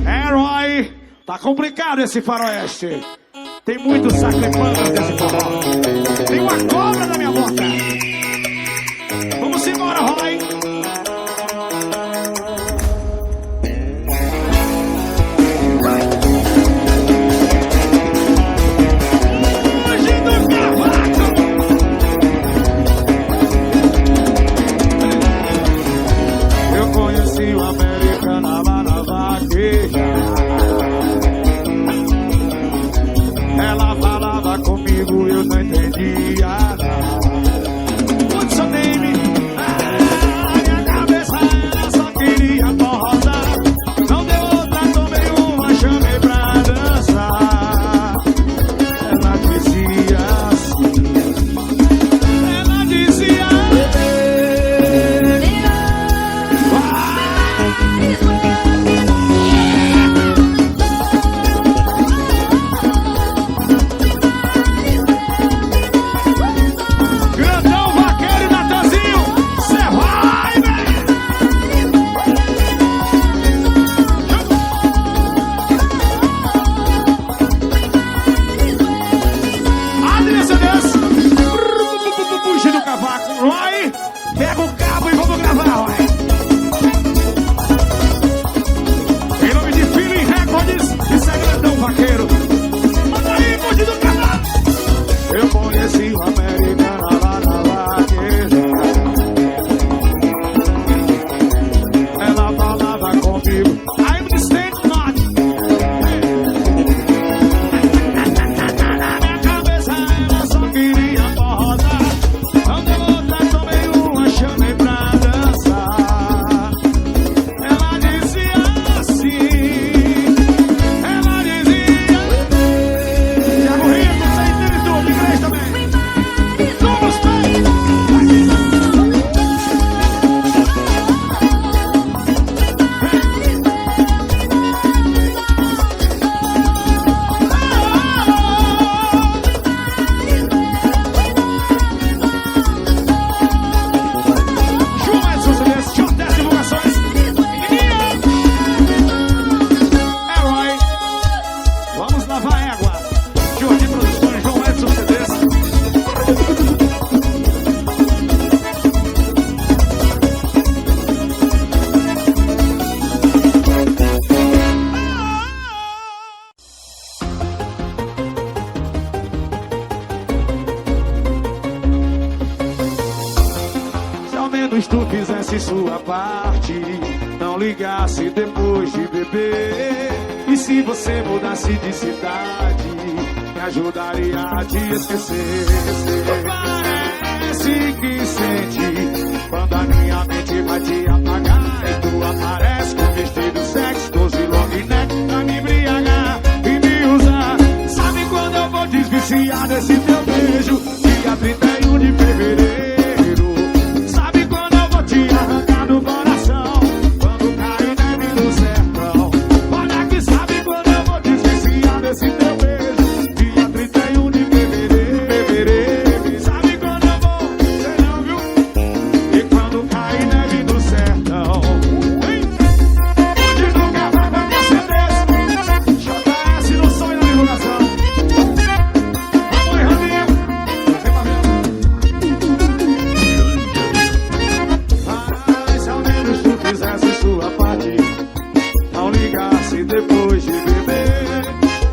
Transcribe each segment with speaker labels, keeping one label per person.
Speaker 1: Herói, tá complicado esse faroeste. Tem muitos sacrifícios desse forró. Tem uma cobra na minha boca. Vamos embora, Roy. Eu conheci uma americana lá na vaqueja. Ela falava comigo, eu não entendia nada. What's your name? Minha cabeça ela só queria forrosar. Não deu outra, tomei uma, chamei pra dançar. Ela dizia assim. Ela dizia pega o cabo e vamos gravar, Roy. Em nome de Feeling Records e Segredão Vaqueiro. Manda aí, bonde do canal. Eu conheci uma americana lá na vaqueira. Ela falava comigo, I'm the state not. Minha cabeça ela só queria forrosar. Não deu outra, tomei uma, chamei pra dançar. Ela dizia assim. Ela dizia Thiago Rico, você entende tudo, inglês também. Vamos bem. João Edson Silvestre, João Teste Divulgações. Herói, vamos lavar égua. Jordi Produções, João Edson Silvestre. Se ao menos tu fizesse sua parte, não ligasse depois de beber. E se você mudasse de cidade, me ajudaria a te esquecer. Parece que sente quando a minha mente vai te apagar. E tu aparece com vestido sexy, 12 long neck pra me embriagar e me usar. Sabe quando eu vou desviciar desse teu beijo? Dia 31 de fevereiro. Sabe quando eu vou te arrancar do coração? Quando cai neve no sertão. Olha que sabe quando eu vou desviciar desse teu beijo? Dia 31 de fevereiro. Sabe quando eu vou? Sei não, viu? E quando cai neve no sertão. Onde nunca vai pra proceder? JS no sonho da divulgação. Vamos aí, Rodinho. Mas se ao menos tu fizesse sua parte, não ligasse depois de beber.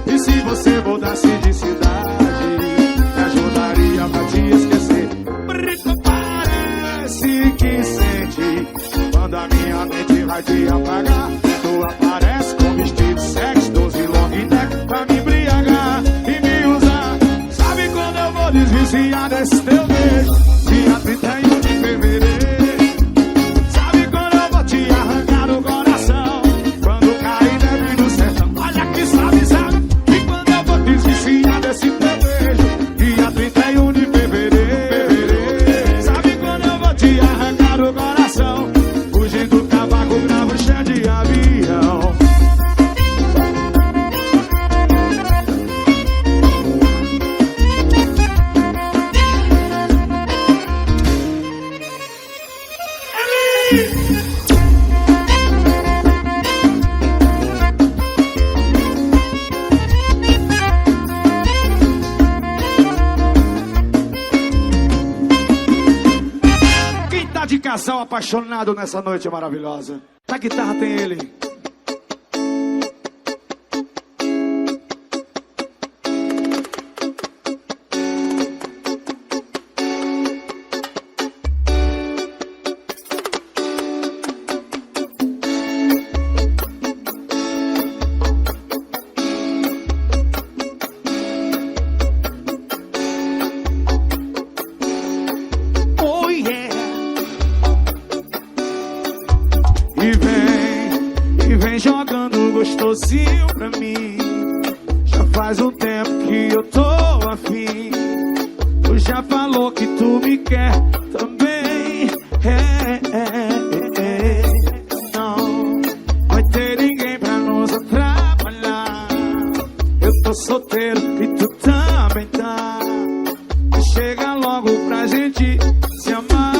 Speaker 1: E se você mudasse de cidade, me ajudaria pra te esquecer. Parece que sente quando a minha mente vai te apagar. Tu aparece com vestido sexy, 12 long neck pra me embriagar e me usar. Sabe quando eu vou desviciar desse teu beijo? Dia 31 de fevereiro. Sabe quando eu vou te arrancar do coração? Quando cai neve no sertão. Olha que sabe. E quando eu vou desviciar desse teu beijo? Dia 31 de fevereiro. Sabe quando eu vou te arrancar do coração? Fugindo do cavaco, gravo cheio de avião. casal apaixonado nessa noite maravilhosa. Na guitarra tem ele. E vem jogando gostosinho pra mim. Já faz um tempo que eu tô afim. Tu já falou que tu me quer também. Não vai ter ninguém pra nos atrapalhar. Eu tô solteiro e tu também tá. Chega logo pra gente se amar.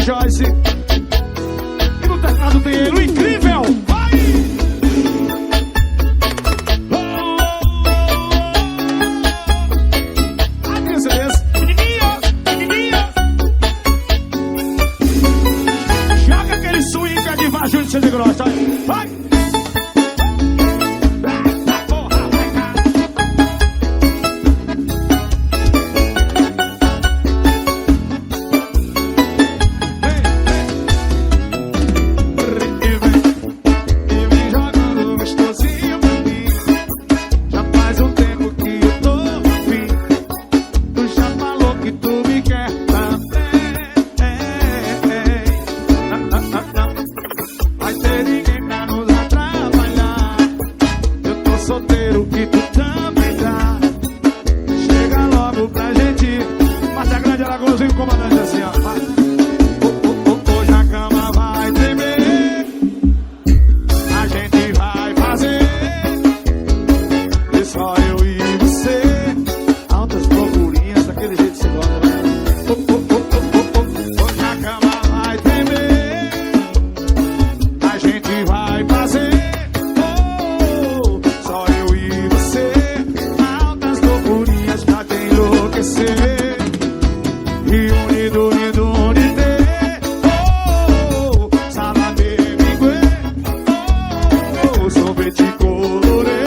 Speaker 1: Joyce. E no teclado tem ele, o incrível. Vai! Ai, que beleza. Menininha. Joga aquele swing de baixo de ser grossa. Vai! Solteiro que tu também tá. Chega logo pra gente. Mata Grande, Alagoazinho, comandante assim, ó. Hoje a cama vai tremer. A gente vai fazer. E só eu e você. Altas loucurinhas, daquele jeito que você gosta, né? Hoje a cama vai tremer. A gente vai fazer. E unido, salame, mingue, sorvete colorê.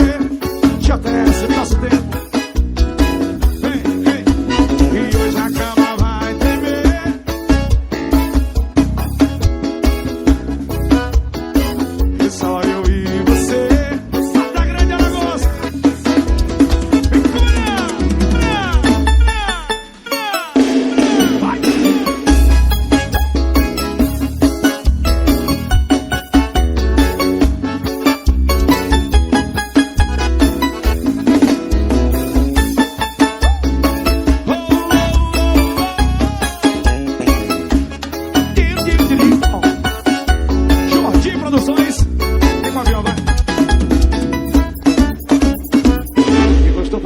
Speaker 1: Já desce, nosso tempo. Vem. E hoje a cama vai tremer. E só eu e você. Mata Grande, Alagoas.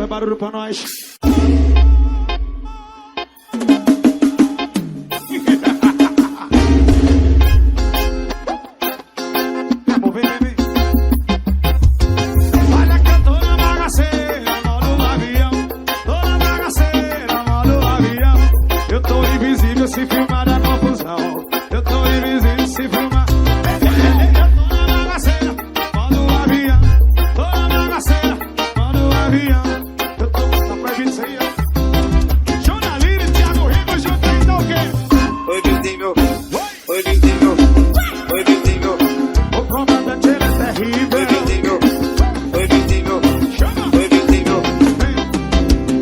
Speaker 1: Barulho pra nós. Vamos ver, vem. Olha que eu tô na bagaceira, modo avião. Tô na bagaceira, modo avião. Eu tô invisível se filmar da confusão. Eu tô invisível se filmar. Eu tô na bagaceira, modo avião. Tô na bagaceira, modo avião. O comandante ele é terrível.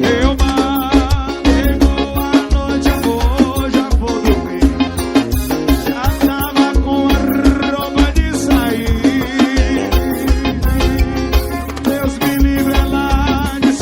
Speaker 1: Eu mandei boa noite, amor, já vou dormir. Já tava com a roupa de sair. Deus me livre lá de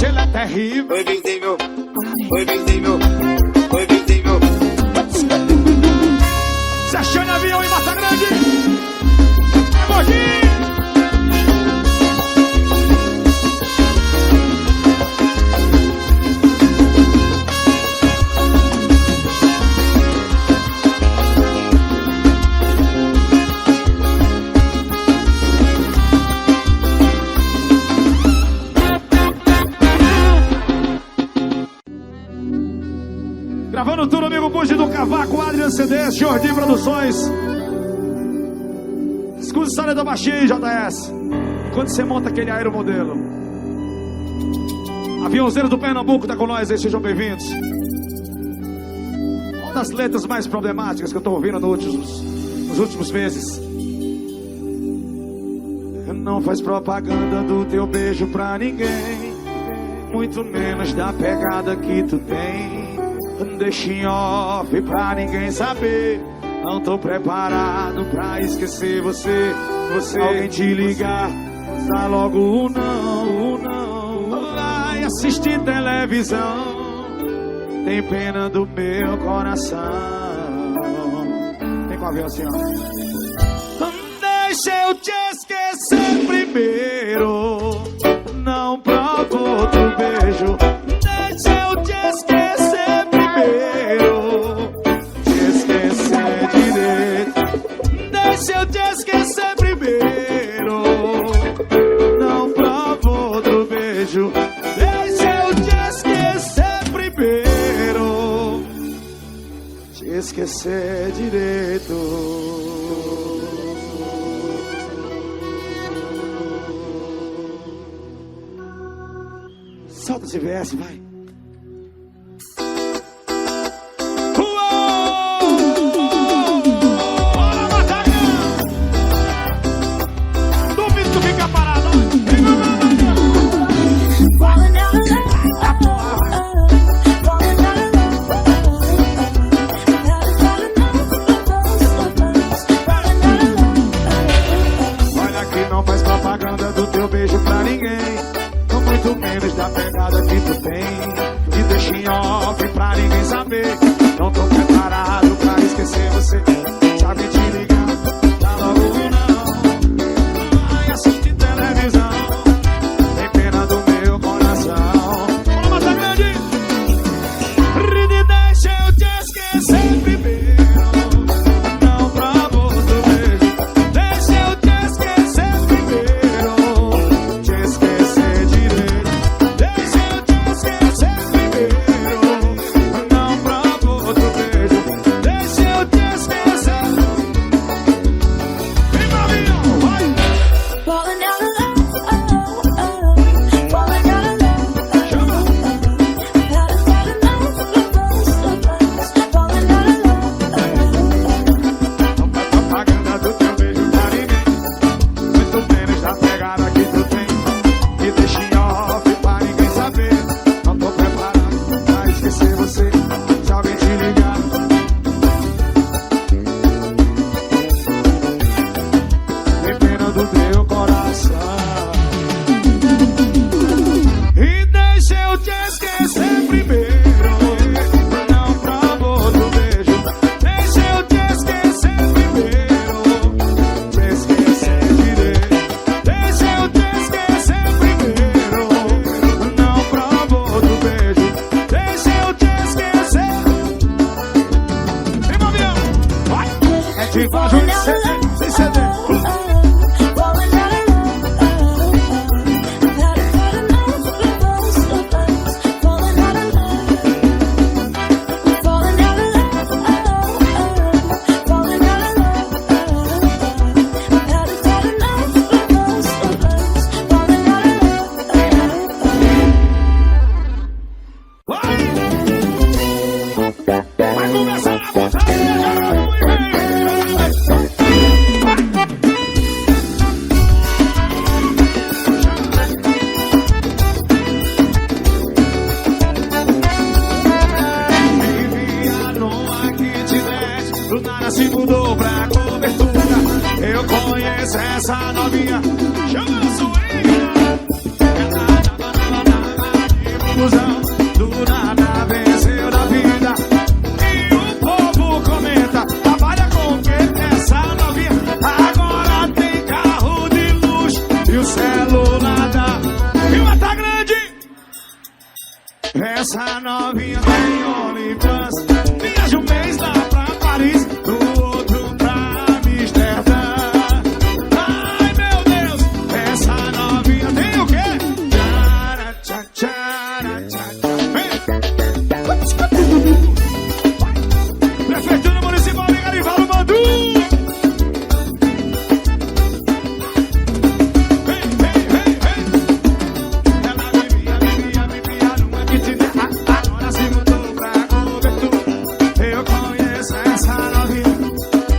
Speaker 1: hoje ele é terrível.
Speaker 2: Oi, visível. Oi, visível. Oi, visível.
Speaker 1: Se achando avião em Mata Grande. Gordinho. Gravando tudo, amigo Bugi do Cavaco, Adrian CDs, Jordi Produções. Escuta a história da baixinha aí, JS. Quando você monta aquele aeromodelo. Aviãozeiro do Pernambuco tá com nós aí, sejam bem-vindos. Uma das letras mais problemáticas que eu tô ouvindo nos últimos meses. Não faz propaganda do teu beijo pra ninguém, muito menos da pegada que tu tem. Deixa em off pra ninguém saber. Não tô preparado pra esquecer você. Alguém te ligar, dá logo o não. Vai assistir televisão, tem pena do meu coração. Vem com a avião assim, ó. Deixa eu te esquecer primeiro, não provo outro beijo. Deixa eu te esquecer primeiro, te esquecer direito. Deixa eu te esquecer primeiro, não provo outro beijo. Deixa eu te esquecer primeiro, te esquecer direito. Solta esse VS, vai. Bora, Matagan! Duvido que tu fica parado. Olha que não faz propaganda do teu beijo pra ninguém, muito menos da pegada que tu tem. Te deixa em off pra ninguém saber. Não tô preparado pra esquecer você. Sabe te ligar, dá logo não. Vai assistir televisão, tem pena do meu coração. Vamos matar grande. Deixa eu te esquecer primeiro, não provo outro beijo. Deixa eu te esquecer primeiro, te esquecer direito. Deixa eu te esquecer primeiro, não provo outro beijo. Deixa eu te esquecer. Vem pra mim, vai!
Speaker 3: Falling out of love, falling out of love.
Speaker 1: Chama!
Speaker 3: Had enough of us, falling out of love.
Speaker 1: Não faz propaganda do teu beijo pra ninguém, muito menos da pegada que tu tem. Me deixa em off pra ninguém saber. Não tô preparado pra esquecer você. Se alguém te ligar, tem pena do teu coração. E deixa eu te esquecer primeiro, não provo outro beijo. Deixa eu te esquecer primeiro, te esquecer direito. Deixa eu te esquecer primeiro, não provo outro beijo. Deixa eu te esquecer. Vem, Mavião, vai! É de baixo sem CD.
Speaker 3: Falling out of love, had enough of us, falling out of love. Falling out of love, falling out of love. Had enough of us, falling out of love.
Speaker 1: Vai! Vai começar a botar do nada se mudou pra cobertura. Eu conheço essa novinha, chama a swinga. busão, do nada venceu na vida. E o povo comenta, trabalha com quem? Essa novinha agora tem carro de luxo e o celular da... E o Mata Grande. Essa novinha tem OnlyFans, viaja um mês lá pra Paris, do outro pra Amsterdã. Ai meu Deus, essa novinha tem o quê? Tchara, tchá, tchara, tchá, tchá. Prefeitura Municipal de Garibaldi, Mandu. Ela vivia numa kitnet, agora se mudou pra cobertura. Eu conheço essa novinha,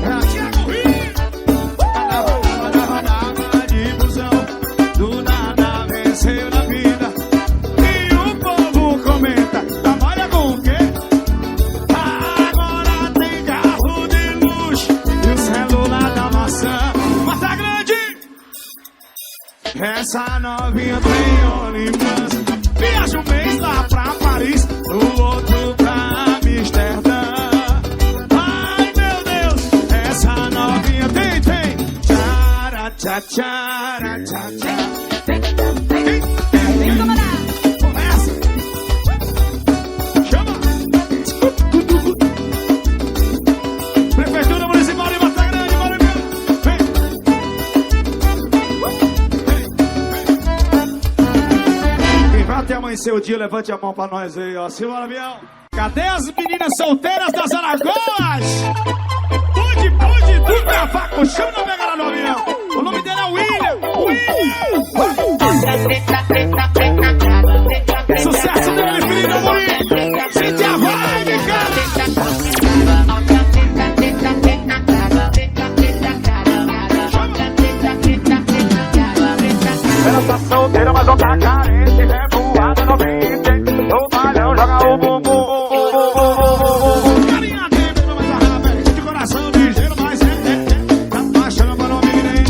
Speaker 1: ela tinha corrido. Andava de busão, do nada venceu na vida. E o povo comenta, trabalha com o quê? Agora tem carro de luxo e o celular da maçã. Mata Grande. Essa novinha tem OnlyFans, viaja um mês lá pra Paris, o outro pra Amsterdã. Ai meu Deus, essa novinha tem. Tchara, tchá, tchara, tchá, tchá. Começa. Chama. Prefeitura Municipal de Mata Grande, bora ver. Quem vai até amanhecer o dia, levante a mão pra nós aí, ó. Simbora, Biel. Cadê as meninas solteiras das Alagoas? Pude, tudo pra faca, chama na pegada do avião. O nome dele é William. Sucesso do meu filho, Murilo. Sente a vibe, cara. Ela tá solteira, mas não tá carente. Revoada no beat, no balão joga o bumbum. Carinha dentro, mas a raba de coração ligeiro, mas tá baixando pra não me nem.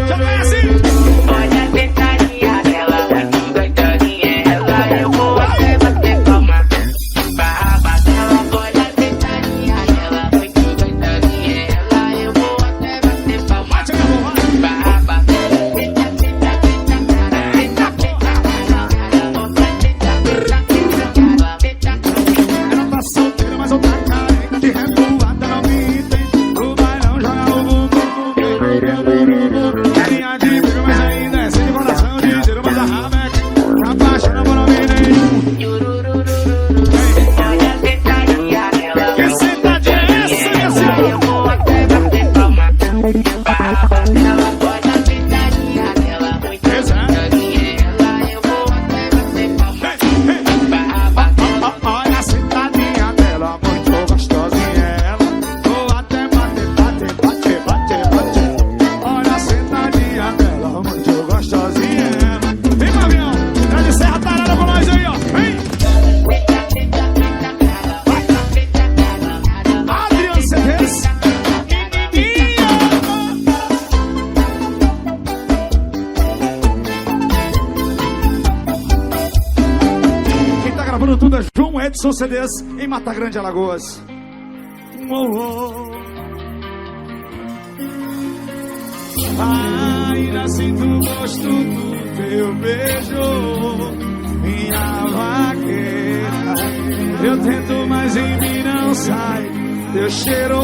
Speaker 1: Já vem assim.
Speaker 4: Olha a tentaria dela, muito doidinha ela, eu vou até bater palma. Barra dela, olha a tentaria dela, muito doidinha ela, eu vou até bater palma. Barra
Speaker 1: Ela tá solteira, mas não tá carente. Revoada no beat, no balão joga o bumbum. Carinha de briga, mas ainda é sem coração ligeiro, mas a raba tá baixando pra não me nem.
Speaker 4: olha a tentaria dela,
Speaker 1: Que sentadinha é essa, minha senhora?
Speaker 4: eu vou até bater palma. Barra dela, olha a tentaria dela, muito doidinha ela, eu vou até bater palma. Barra
Speaker 1: Olha a sentadinha dela, muito gostosinha ela. Vou até bater. Olha a sentadinha dela, muito gostosinha ela. Vem, Mavião, grande Serra Tarada com nós aí, ó. Vem! Adriano CDs. Quem tá gravando tudo é João Edson CDs em Mata Grande, Alagoas. Ainda sinto o gosto do teu beijo, minha vaqueira. Eu tento, mas em mim não sai. Teu cheiro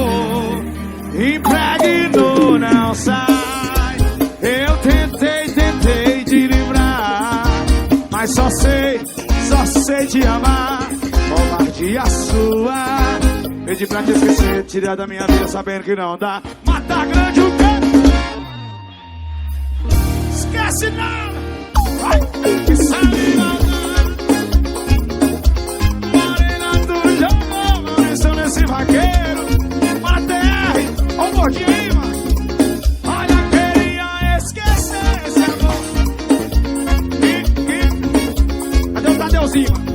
Speaker 1: impregnou, não sai. Eu tentei te livrar, mas só sei te amar. Covardia sua, pedi pra te esquecer, tirar da minha vida sabendo que não dá. Mata Grande o quê? Esquece não! Vai! Que sabe não! Morena do jogo, Maurício nesse vaqueiro. Para TR, ó o gordinho aí, mano. Olha, queria esquecer esse amor. Cadê o Tadeuzinho, mano?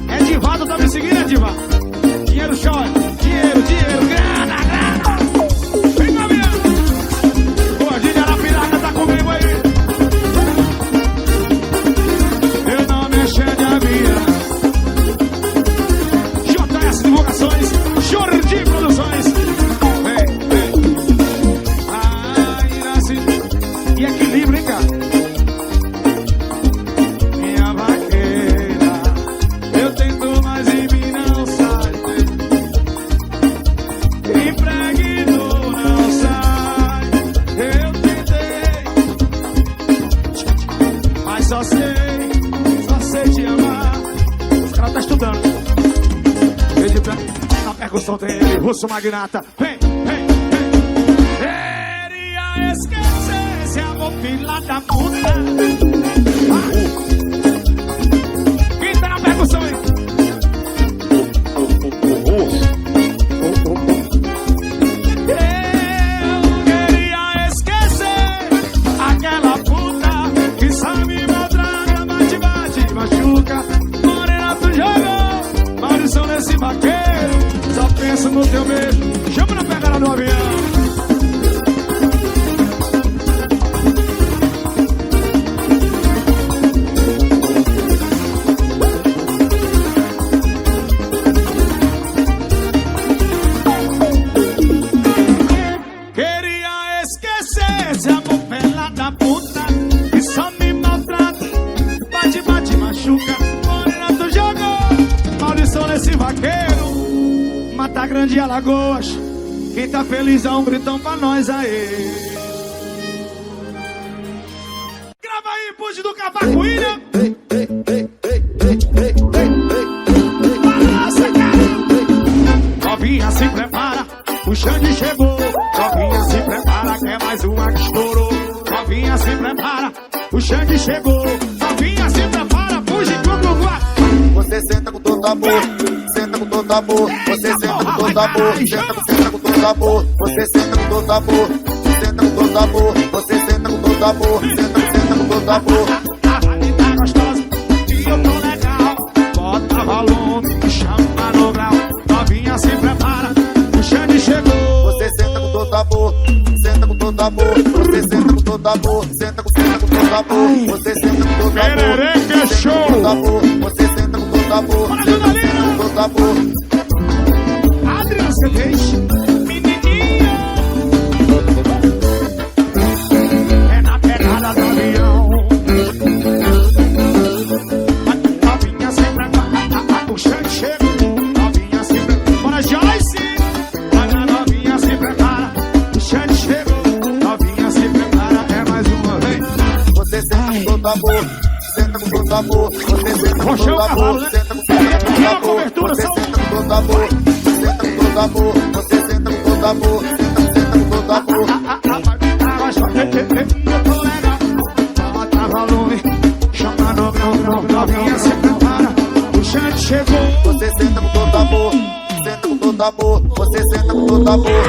Speaker 1: É Divado, tá me seguindo, é Divado? Dinheiro chora, dinheiro, grana. Vem, Gabriel! Gordinho de Arapiraca tá comigo aí. Eu não me enxergo. som tem ele, russo magnata. Vem, vem, vem. Queria esquecer esse amor filha da puta. Quem tá na percussão aí? Eu queria esquecer aquela puta que sabe me maltrata, bate, bate, machuca. Morena, tu jogou maldição nesse vaqueiro. Só penso no teu beijo. Chama na pegada do avião. Queria esquecer esse amor pela da puta que só me maltrata, bate, bate, machuca. Morena, tu jogou maldição nesse vaqueiro. Mata Grande e Alagoas. Quem tá feliz dá um gritão pra nós aí. Grava aí, pude do Cavaco William. Balança, cara. Novinha se prepara, o Xande chegou. Novinha se prepara, que é mais uma que estourou. Novinha se prepara, o Xande chegou. Novinha se prepara, fuge com o guarda.
Speaker 2: Você senta com todo amor, senta com todo amor. Você senta com todo amor, senta com todo amor. Você senta com todo amor, senta com todo amor. Você senta com todo amor, senta com todo amor.
Speaker 1: A Rani tá gostosa e eu tô legal. Bota volume, chama no grau. Novinha se prepara, o Xande chegou.
Speaker 2: Você senta com todo amor, senta com todo amor. Você senta com todo amor, senta com todo amor. Você senta com todo amor,
Speaker 1: Perereca show.
Speaker 2: você senta com todo amor, senta com todo amor.
Speaker 1: Adriano Cedês, menininha. É na pegada do avião. Novinha se prepara, o Xande chegou. Novinha se prepara, bora Joyce. Olha, novinha se prepara, o Xande chegou. Novinha se prepara, é mais uma vez.
Speaker 2: Você senta com todo amor, senta com todo amor. Você senta com todo amor, senta com todo amor. Você senta com todo amor, senta com todo amor. Você senta com todo amor, senta com todo amor.
Speaker 1: Eu tô legal. Bota volume, chama no grau. Novinha se prepara, o Xande chegou.
Speaker 2: Você senta com todo amor, senta com todo amor. Você senta com todo amor,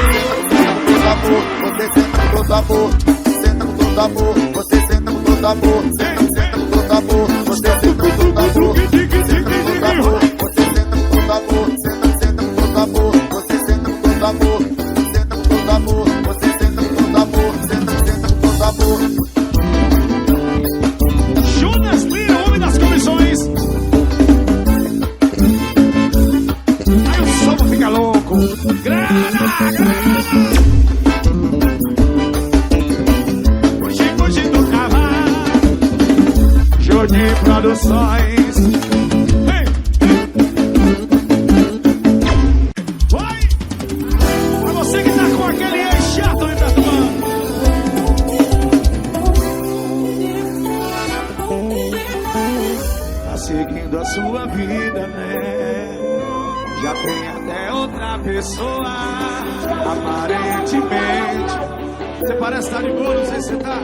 Speaker 2: senta com todo amor. Você senta com todo amor, senta com todo amor. Você senta com todo amor, senta com todo amor. Você senta com todo amor, senta com todo amor. Você senta com todo amor, senta com todo amor. Você senta com todo amor, senta com todo amor. Você senta com todo amor, senta com todo amor.
Speaker 1: Jonas Lira, homem das comissões. Aí o som fica louco. Grana, grana. Fugi do cavalo. Jodi Produções. Ei, vai. Pra você que tá com aquele ex chato me perturbando. Tá seguindo a sua vida, né? Já tem até outra pessoa, aparentemente. Você parece estar de boa, não sei se você tá.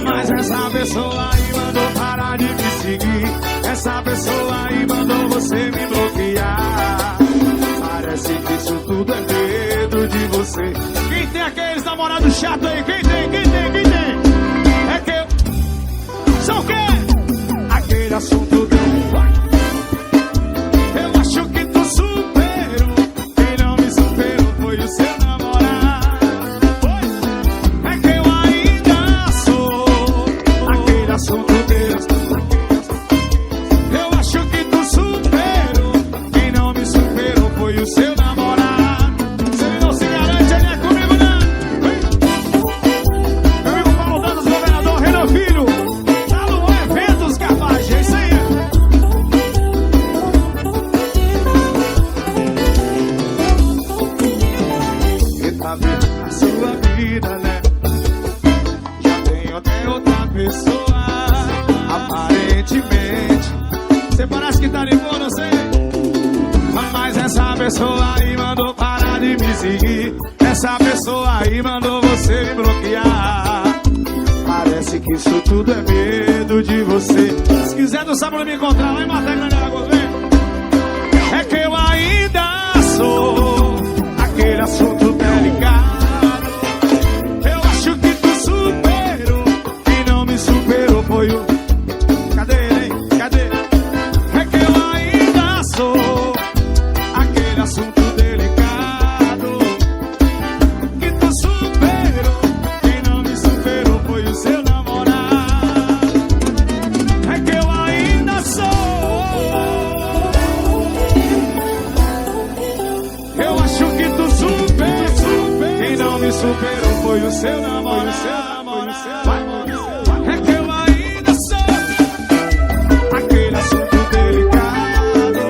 Speaker 1: Mas essa pessoa aí mandou parar de me seguir. Essa pessoa aí mandou você me bloquear. Parece que isso tudo é medo de você. Quem tem aqueles namorados chatos aí? Quem tem? É que eu... São o quê? Aquele assunto deu. Eu acho que tu superou. Quem não me superou foi o seu namorado. Foi? É que eu ainda sou aquele assunto Deus. Eu acho que tu superou. Quem não me superou foi o seu namorado. Se ele não se garante, ele é comigo, não. Meu amigo Paulo Danos, governador Renan Filho. Tá no Eventos, capaz. É isso aí. pessoa aí mandou parar de me seguir. Essa pessoa aí mandou você me bloquear. Parece que isso tudo é medo de você. Se quiser dançar pra me encontrar lá em Mata Grande, Alagoas, vem. É que eu ainda sou aquele assunto delicado. Eu acho que tu superou. Quem não me superou foi o... Cadê ele, hein? Cadê? É que eu ainda sou aquele assunto delicado que tu superou. Quem não me superou foi o seu namorado. É que eu ainda sou. Eu acho que tu superou. Quem não me superou foi o seu namorado. É que eu ainda sou aquele assunto delicado.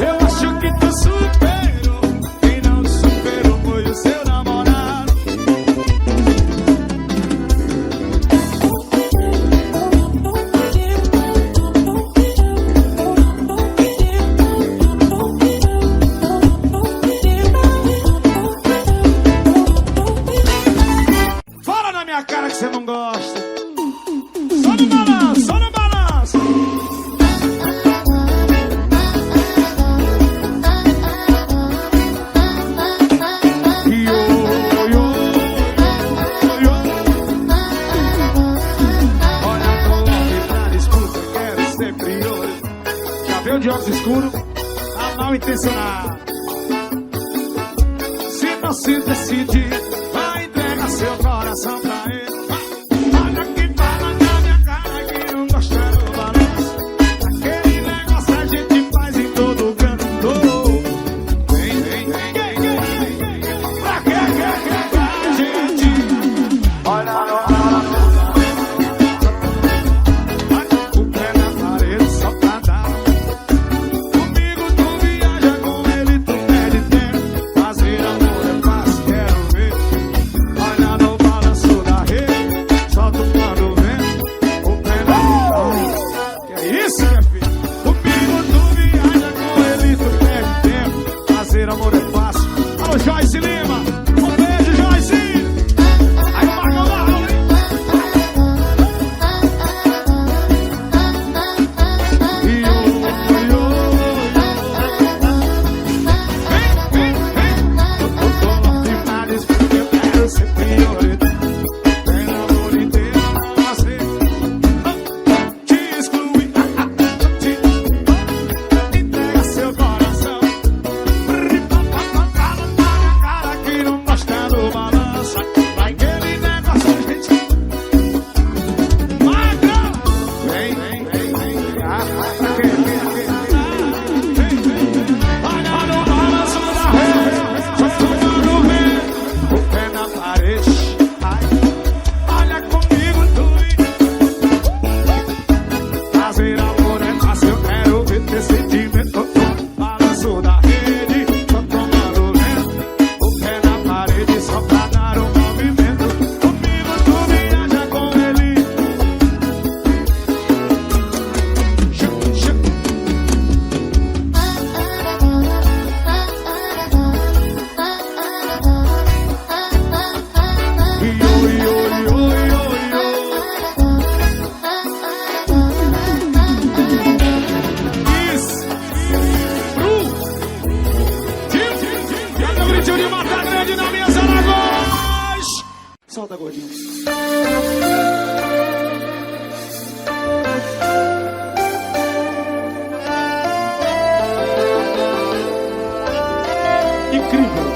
Speaker 1: Eu acho que tu superou. Quem não superou foi o seu namorado. Fala na minha cara que você não gosta. Só no balanço, só no balanço. Yo, yo, yo. Olha como na disputa, quero ser priori. Já veio de óculos escuros, tá mal intencionado. Se você decidir, vai entregar seu coração pra ele. Olha que fala na minha cara que não gosta do balanço. Aquele negócio a gente faz em todo canto. Vem, vem, vem, vem, vem. Pra que gente? Olha o pé na parede só pra dar. Comigo tu viaja, com ele tu perde tempo. Fazer amor é fácil, quero ver. Olha no balanço da rede, solta o quando vem. O pé na parede. Que é isso, minha filha? Comigo tu viaja, com ele tu perde tempo. Fazer amor é fácil. Alô, Joyce Lima. Um beijo, Joyce. Aí o Marcão da aula, hein? Yo, yo, yo. Vem, vem, vem. Eu tô demais porque eu quero ser prioridade. Tem amor inteiro, não aceito. Te excluir, entrega seu coração. Cara que não gosta do balanço. Vai aquele negócio, gente. Magra! Vem, vem, vem, vem. Olha no balanço da rede, só tomando vento. O pé na parede. Ai, olha comigo tu fazer amor é fácil, eu quero ver ter sentimento. Balanço da rede, só tomando vento. O pé na parede só pra dar um movimento. Comigo tu viaja, com ele. Chup, chup. Yo, yo, yo, yo, yo. Isso. Cadê o gritinho de Mata Grande na minha Alagoas? Solta, gordinho. Incrível.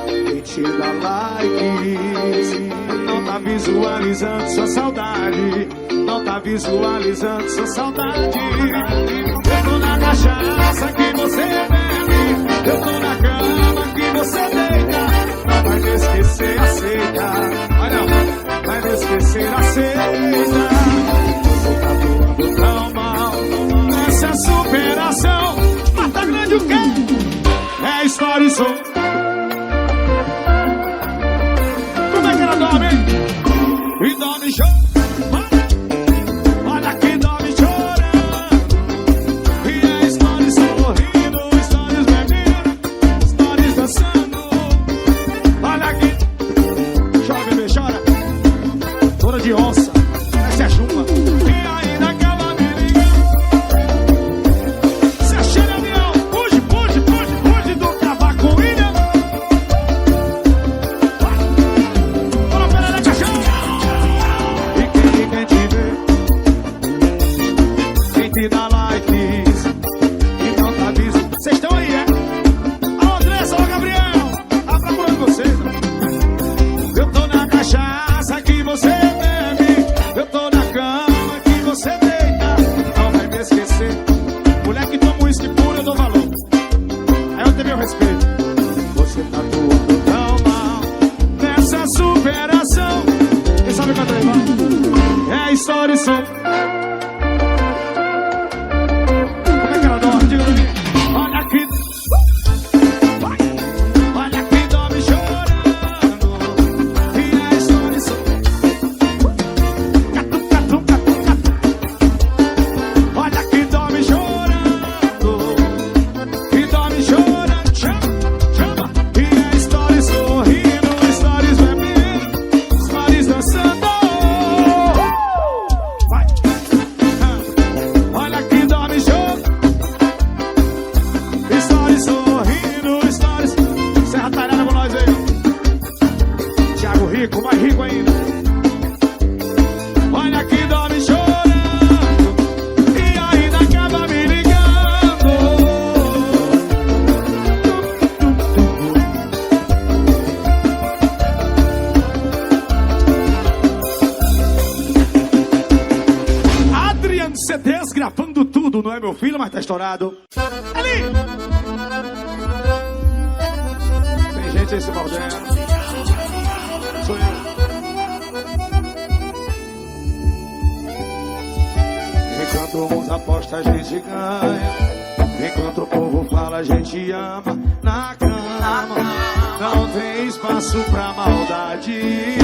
Speaker 1: Quem te dá like não tá visualizando sua saudade. Não tá visualizando sua saudade. Eu tô na cachaça que você bebe. Eu tô na cama que você deita. Não vai me esquecer, aceita. Vai não, vai me esquecer, aceita. Você tá doando tão mal. Essa é superação. Mata Grande o quê? É história e som. Como é que ela dorme, hein? E dorme show. Olha que dorme chorando. onça. Essa é a Juma. E ainda acaba me ligando. Se achei avião. Pude do cavaco ilha. Bora pela da caixão. E quem te vê, quem te dá likes e não tá aviso. Vocês estão aí, é? Alô, Andressa, alô, Gabriel. Tá procurando vocês, né? Eu tô na cachaça que você bebe. Eu tô na cama que você deita. Não vai me esquecer. Mulher que toma uísque puro, eu dou valor. Aí eu tenho meu respeito. Você tá tudo tão mal nessa superação. Quem sabe cantar, irmão? É a história e som. Como é que ela dorme? Diga pra mim. Olha aqui. Olha aqui, dorme chorando. E a história e som. Catu, catu, catu, catu. Olha aqui, dorme chorando. E dorme chorando. Chama, chama. E a história sorrindo. Histórias bebendo. Histórias dançando. Vai. Olha aqui, dorme chorando. Histórias sorrindo. Histórias. Serra Talhada com nós aí. Thiago Rico, mais rico ainda. Olha aqui, dorme chorando. E ainda acaba me ligando. Adriano CDs gravando tudo, não é meu filho, mas tá estourado. Ali! Tem gente aí se mordendo. Sou eu. Enquanto uns apostam, a gente ganha. Enquanto o povo fala, a gente ama. Na cama não tem espaço pra maldade.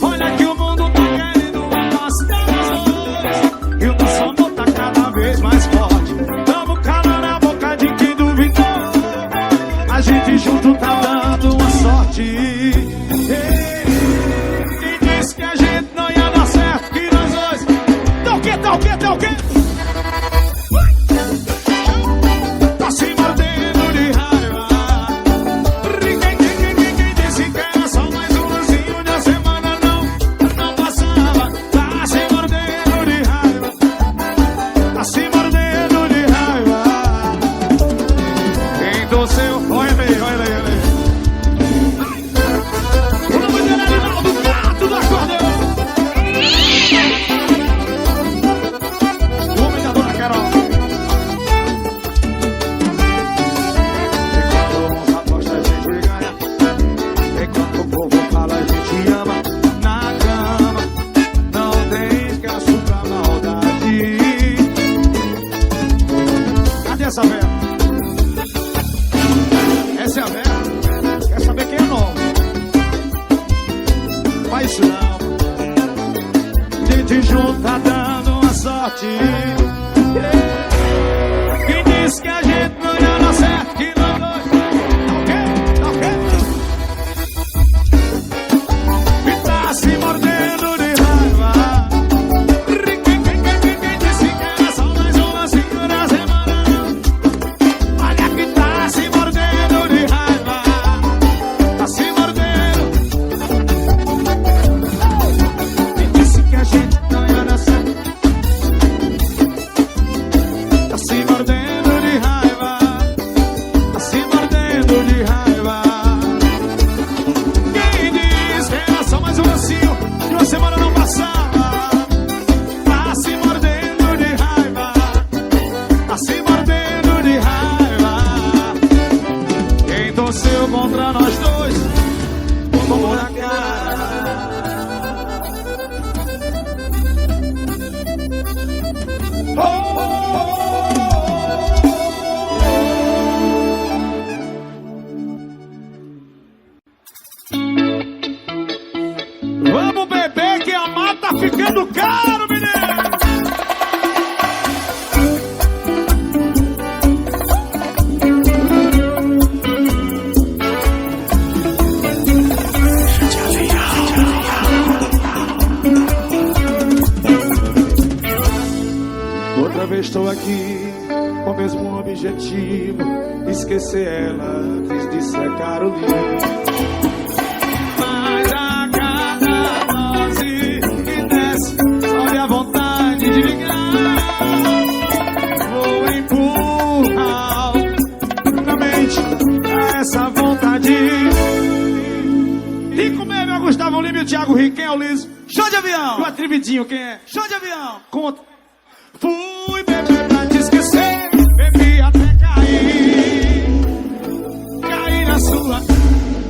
Speaker 1: Olha que o mundo tá querendo afastar nós dois. E o nosso amor tá cada vez mais forte. Tamo calando a boca de quem duvidou. A gente junto tá dando uma sorte. Quem disse que a gente não ia dar certo? Que nós dois. Tá o quê? Tá o quê? Tá o quê? Tá se mordendo de raiva. Quem disse que era só mais um lancinho de uma semana? Não passava. Tá se mordendo de raiva. Tá se mordendo de raiva. Quem torceu? Olha aí, olha aí, olha aí. O nome dele é Linaldo Gato do acordeão. O homem da dona Carol. Enquanto uns apostam, a gente ganha. Enquanto o povo fala, a gente ama. Na cama não tem espaço pra maldade. Cadê essa velha? Essa é a velha? Quer saber quem é novo? Faz isso não. Gente junto tá dando uma sorte. Quem disse que a gente não ia dar certo? Que nós dois. Tá o quê? Tá o quê? E tá se mordendo de raiva. Quem disse que era só mais um lancinho na semana? Olha que tá se mordendo de raiva. Tá se mordendo. Quem disse que a gente não ia dar certo? Tá se mordendo de raiva. Tá se mordendo de raiva. Quem diz que era só mais um lancinho que uma semana não passava? Tá se mordendo de raiva. Tá se mordendo de raiva. Quem torceu contra nós dois, tomou na cara. Vamos beber que a mata tá ficando caro, menino! estou aqui com o mesmo objetivo, esquecer ela antes de secar o livro. Mas a cada dose que desce, sobe a vontade de ligar. Vou empurrar na mente essa vontade. E comer meu Gustavo Lima e o Thiago Rick, quem é o Liso?
Speaker 5: Show de avião!
Speaker 1: O Atrevidinho, quem é?
Speaker 5: Show de avião!
Speaker 1: Conta. Fui beber pra te esquecer, bebi até cair. Caí na sua,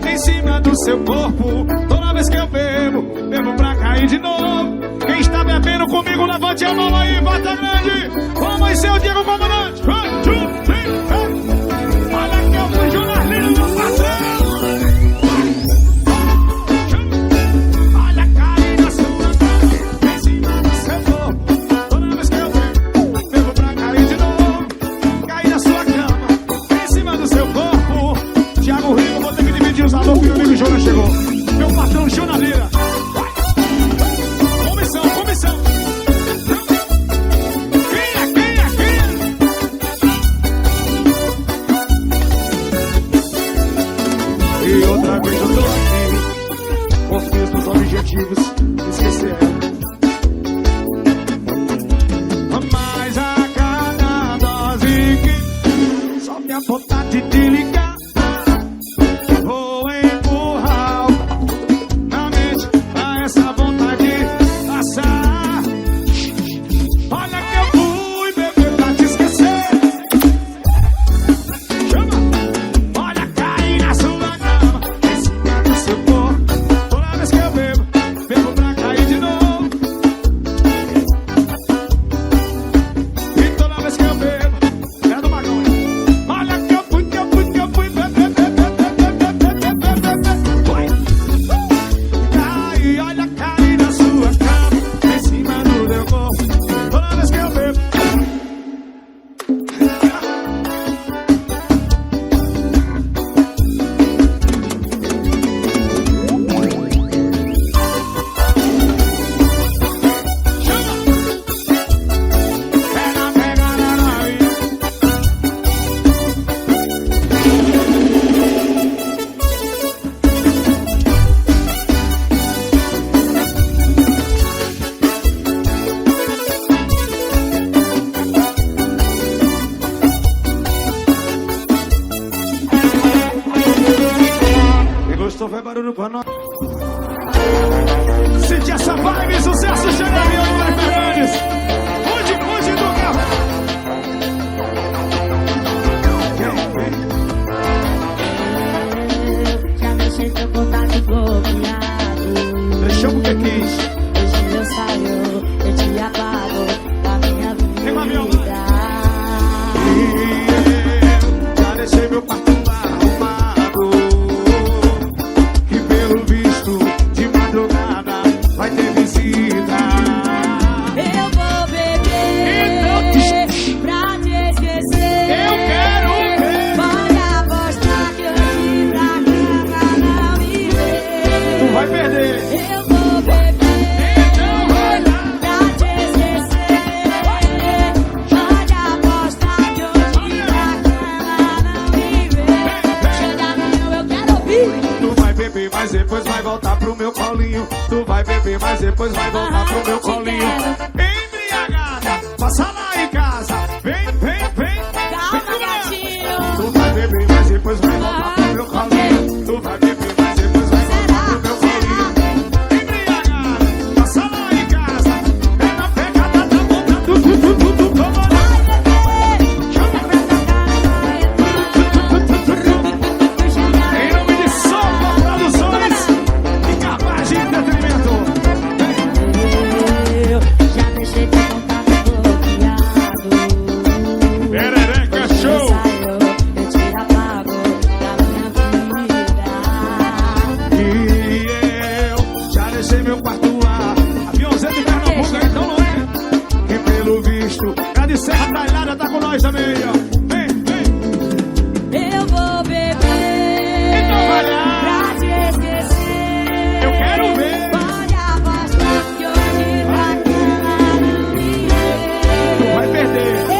Speaker 1: em cima do seu corpo. Toda vez que eu bebo, bebo pra cair de novo. Quem está bebendo comigo, levante a mão aí, bota grande. Vamos ser o Diego Comandante. 1, 2, 3, 4. Olha que eu fui jornalista do patrão. Olha, caí na sua, em cima do seu corpo. Toda vez que eu bebo pra cair de novo. Caí na sua cama, em cima do seu corpo. Thiago Rico, vou ter que dividir os alô, porque meu amigo Jonas chegou. Meu patrão jornalista. Comissão. Quem é? E outra vez eu tô aqui, com os mesmos objetivos, esquecer ela. Mas a cada dose que sobe a vontade de ligar. Vou empurrar na mente pra essa vontade passar. Olha que eu fui beber pra te esquecer. Chama! Olha, caí na sua cama, em cima do seu corpo. Toda vez que eu bebo pra cair de novo. E toda vez que eu bebo, é do Magão. Olha que eu fui beber. Caí, olha, caí na sua cama, em cima do meu corpo. Toda vez que eu bebo. Quem gostou faz barulho pra nós. Sente essa vibe, sucesso, Xanavião e Mário Fernandes. Onde do carro?
Speaker 3: Já deixei teu contato bloqueado.
Speaker 1: Deixou porque quis.
Speaker 3: Hoje eu saio, eu te apago da minha
Speaker 1: Tem um avião
Speaker 3: vida.
Speaker 1: E eu já deixei meu quarto arrumado. Que pelo visto, de madrugada, vai ter visita.
Speaker 3: Eu vou beber pra te esquecer.
Speaker 1: Eu quero ver.
Speaker 3: Pode apostar que hoje pra cá não me vê.
Speaker 1: Tu vai perder.
Speaker 3: Eu vou beber
Speaker 1: Então vai lá.
Speaker 3: pra te esquecer. Pode apostar que hoje pra cá não me vê. Chega meu, eu quero ouvir.
Speaker 1: Tu vai beber, mas depois vai voltar pro meu colinho. Tu vai beber, mas depois vai voltar pro meu colinho. Embriagada, passa lá em casa. Vem.
Speaker 3: Calma, gatinho.
Speaker 1: Tu vai beber, mas depois vai voltar pro meu colinho. Tu vai beber, mas depois vai voltar pro meu colinho. Embriagada, passa lá em casa. É na pegada da boca. Vamos lá. Em nome de Sopa Produções e Capaz de Entretenimento.
Speaker 3: Eu já deixei teu contato bloqueado.
Speaker 1: Perereca Show.
Speaker 3: Eu te apago da minha vida.
Speaker 1: E eu já deixei meu quarto ar. Aviãozinho de Pernambuco aí tão longe. E pelo visto, cá de Serra Talhada tá com nós também, ó. Vem.
Speaker 3: Eu vou beber
Speaker 1: Então vai lá.
Speaker 3: pra te esquecer.
Speaker 1: Eu quero ver.
Speaker 3: Pode apostar que hoje pra cá não me vê.
Speaker 1: Tu vai perder.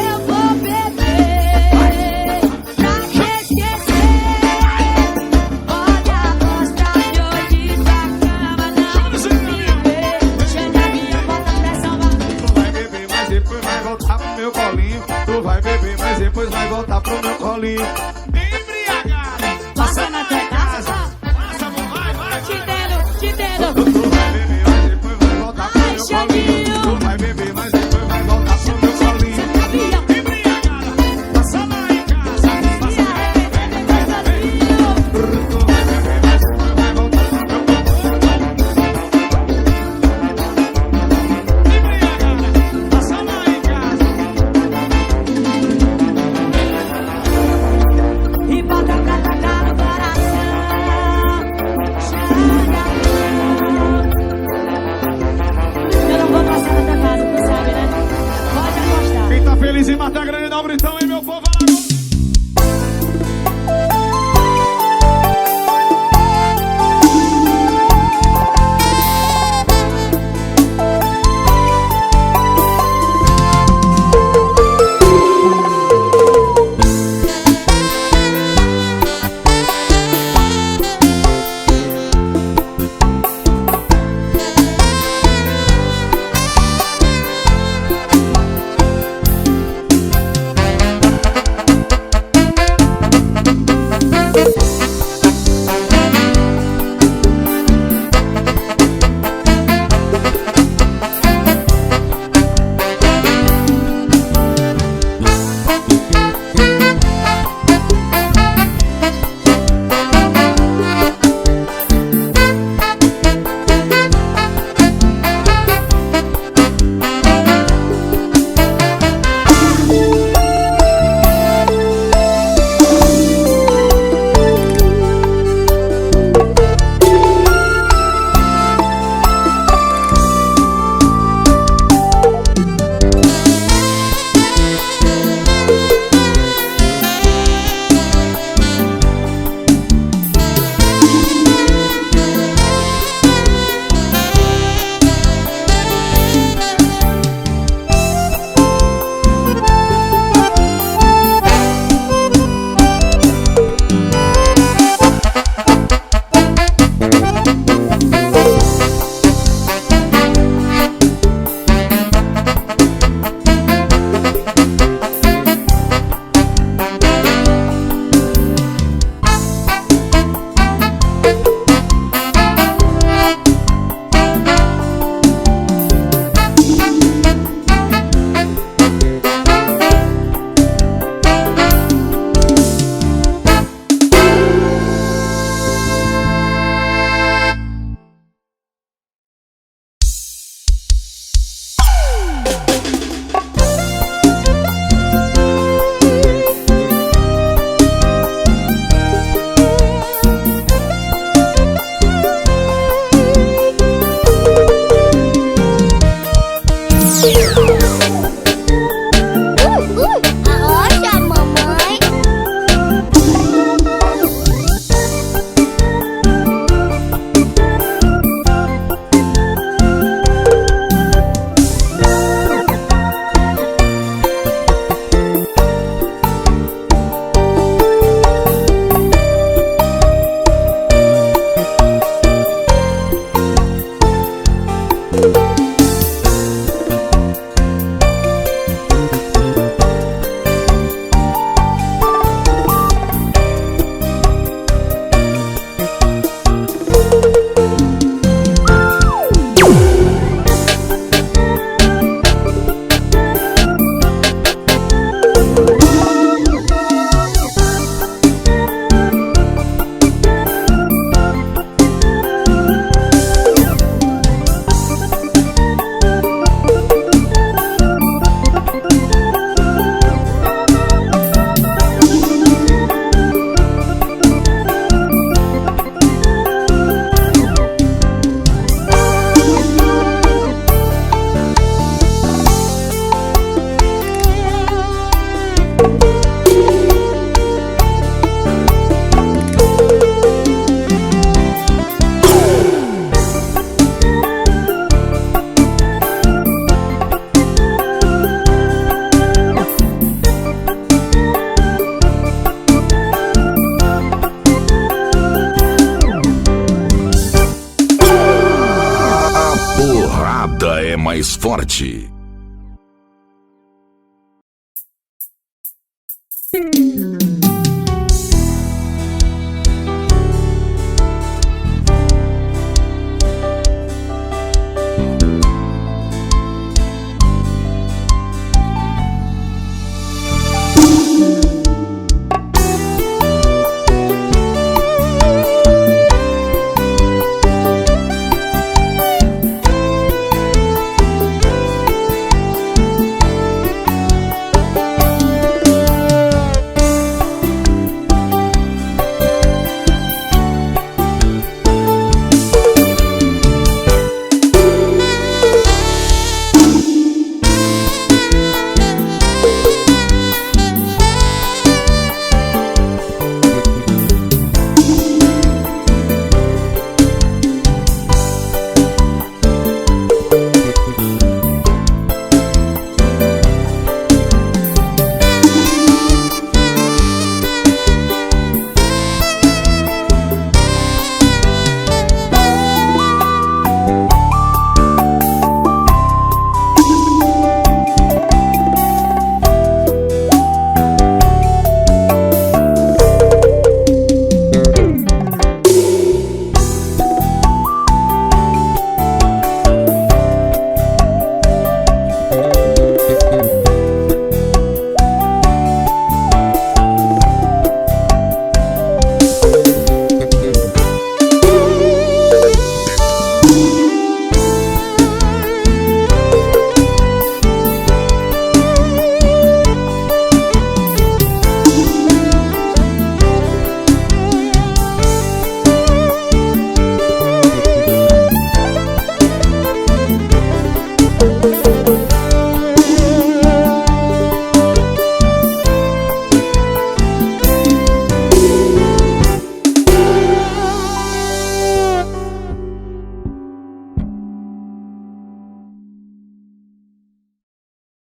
Speaker 1: depois vai voltar pro meu colinho. Embriagada,
Speaker 3: Passa na tua casa.
Speaker 1: passa, amor, vai.
Speaker 3: Te dedo, te dedo.
Speaker 1: Tu vai beber, mas depois vai voltar pro
Speaker 3: Ai,
Speaker 1: meu
Speaker 3: Xandinho.
Speaker 1: colinho. Tu vai beber, mas depois vai voltar pro meu colinho. Embriagada, passa lá em casa. Passa lá em casa. Tu vai beber, mas depois vai voltar pro meu colinho. Embriagada, passa lá em casa.
Speaker 3: E bota pra tacar no coração. Chega. Eu não vou passar na tua casa, tu sabe, né? Pode apostar.
Speaker 1: Quem tá feliz em Mata Grande, dá um gritão, hein, meu povo? Alagoas.
Speaker 5: Arrocha, mamãe.
Speaker 6: mais forte.
Speaker 3: Thank you.